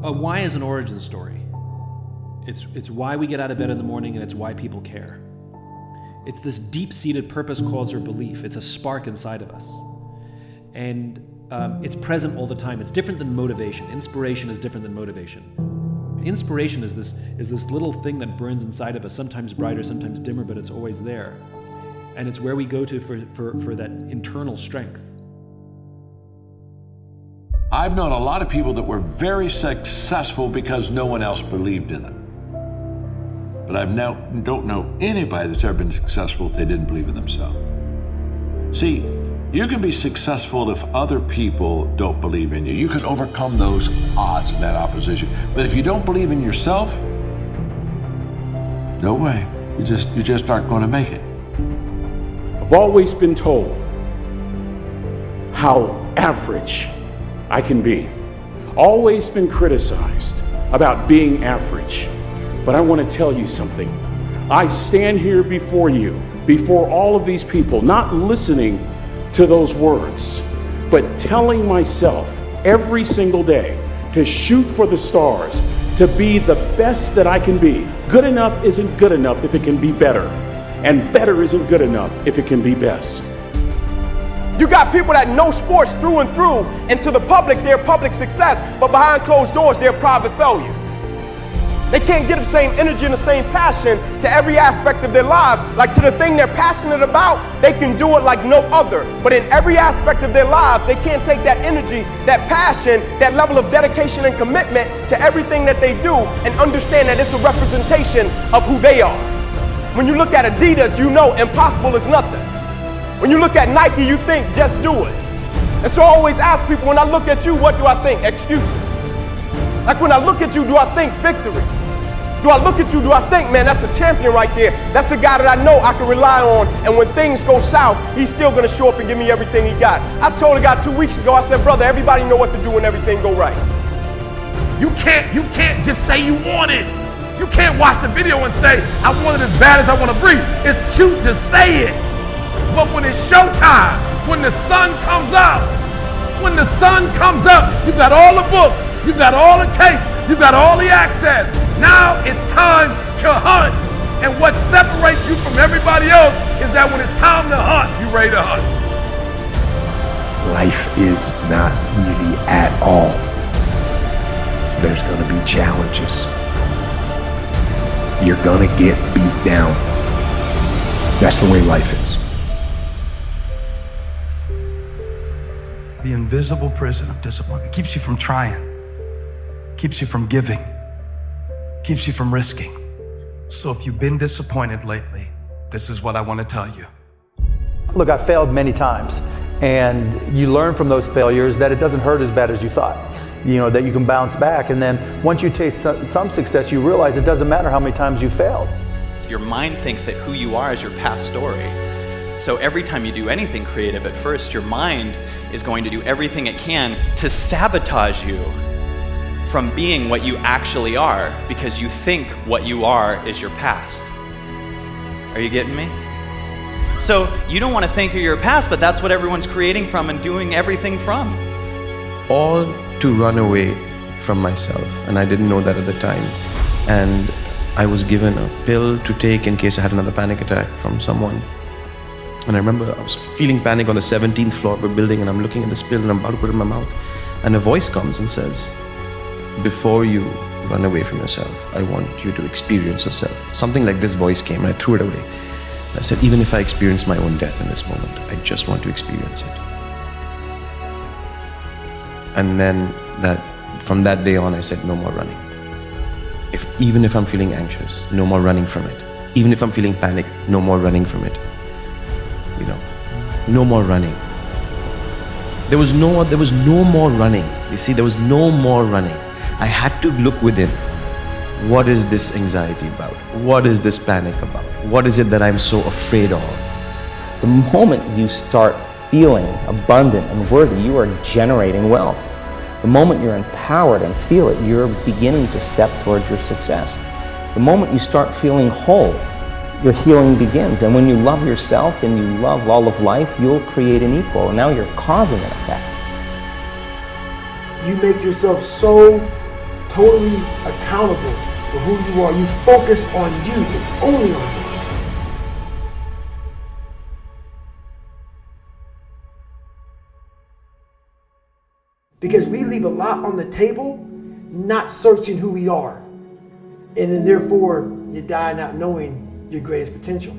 Why is an origin story. It's why we get out of bed in the morning, and it's why people care. It's this deep-seated purpose, cause, or belief. It's a spark inside of us. And it's present all the time. It's different than motivation. Inspiration is different than motivation. Inspiration is this little thing that burns inside of us, sometimes brighter, sometimes dimmer, but it's always there. And it's where we go to for that internal strength. I've known a lot of people that were very successful because no one else believed in them. But I don't know anybody that's ever been successful if they didn't believe in themselves. See, you can be successful if other people don't believe in you. You can overcome those odds and that opposition. But if you don't believe in yourself, no way. You just aren't going to make it. I've always been told how average I can be. Always been criticized about being average. But I want to tell you something. I stand here before you, before all of these people, not listening to those words, but telling myself every single day to shoot for the stars, to be the best that I can be. Good enough isn't good enough if it can be better, and better isn't good enough if it can be best. You got people that know sports through and through, and to the public, they're public success, but behind closed doors, they're private failure. They can't get the same energy and the same passion to every aspect of their lives. Like to the thing they're passionate about, they can do it like no other. But in every aspect of their lives, they can't take that energy, that passion, that level of dedication and commitment to everything that they do and understand that it's a representation of who they are. When you look at Adidas, you know impossible is nothing. When you look at Nike, you think just do it. And so I always ask people, when I look at you, what do I think? Excuses. Like when I look at you, do I think victory? Do I look at you, do I think, man, that's a champion right there. That's a guy that I know I can rely on, and when things go south, he's still gonna show up and give me everything he got. I told a guy 2 weeks ago, I said, brother, everybody know what to do when everything go right. You can't just say you want it. You can't watch the video and say, I want it as bad as I want to breathe. It's cute to say it. But when it's showtime, when the sun comes up, you've got all the books, you've got all the tapes, you've got all the access. Now it's time to hunt. And what separates you from everybody else is that when it's time to hunt, you're ready to hunt. Life is not easy at all. There's gonna be challenges. You're gonna get beat down. That's the way life is. The invisible prison of discipline. It keeps you from trying, keeps you from giving, keeps you from risking. So if you've been disappointed lately, this is what I want to tell you. Look, I failed many times, and you learn from those failures that it doesn't hurt as bad as you thought. You know, that you can bounce back, and then once you taste some success, you realize it doesn't matter how many times you failed. Your mind thinks that who you are is your past story. So every time you do anything creative at first, your mind is going to do everything it can to sabotage you from being what you actually are, because you think what you are is your past. Are you getting me? So you don't want to think you're your past, but that's what everyone's creating from and doing everything from. All to run away from myself, and I didn't know that at the time. And I was given a pill to take in case I had another panic attack from someone. And I remember I was feeling panic on the 17th floor of a building, and I'm looking at this pill and I'm about to put it in my mouth. And a voice comes and says, before you run away from yourself, I want you to experience yourself. Something like this voice came, and I threw it away. I said, even if I experience my own death in this moment, I just want to experience it. And then from that day on, I said, no more running. Even if I'm feeling anxious, no more running from it. Even if I'm feeling panic, no more running from it. You know, no more running. There was no more running. You see, there was no more running. I had to look within. What is this anxiety about? What is this panic about? What is it that I'm so afraid of? The moment you start feeling abundant and worthy, you are generating wealth. The moment you're empowered and feel it, you're beginning to step towards your success. The moment you start feeling whole, your healing begins. And when you love yourself and you love all of life, you'll create an equal. And now you're causing an effect. You make yourself so totally accountable for who you are. You focus on you and only on you. Because we leave a lot on the table, not searching who we are. And then therefore, you die not knowing your greatest potential.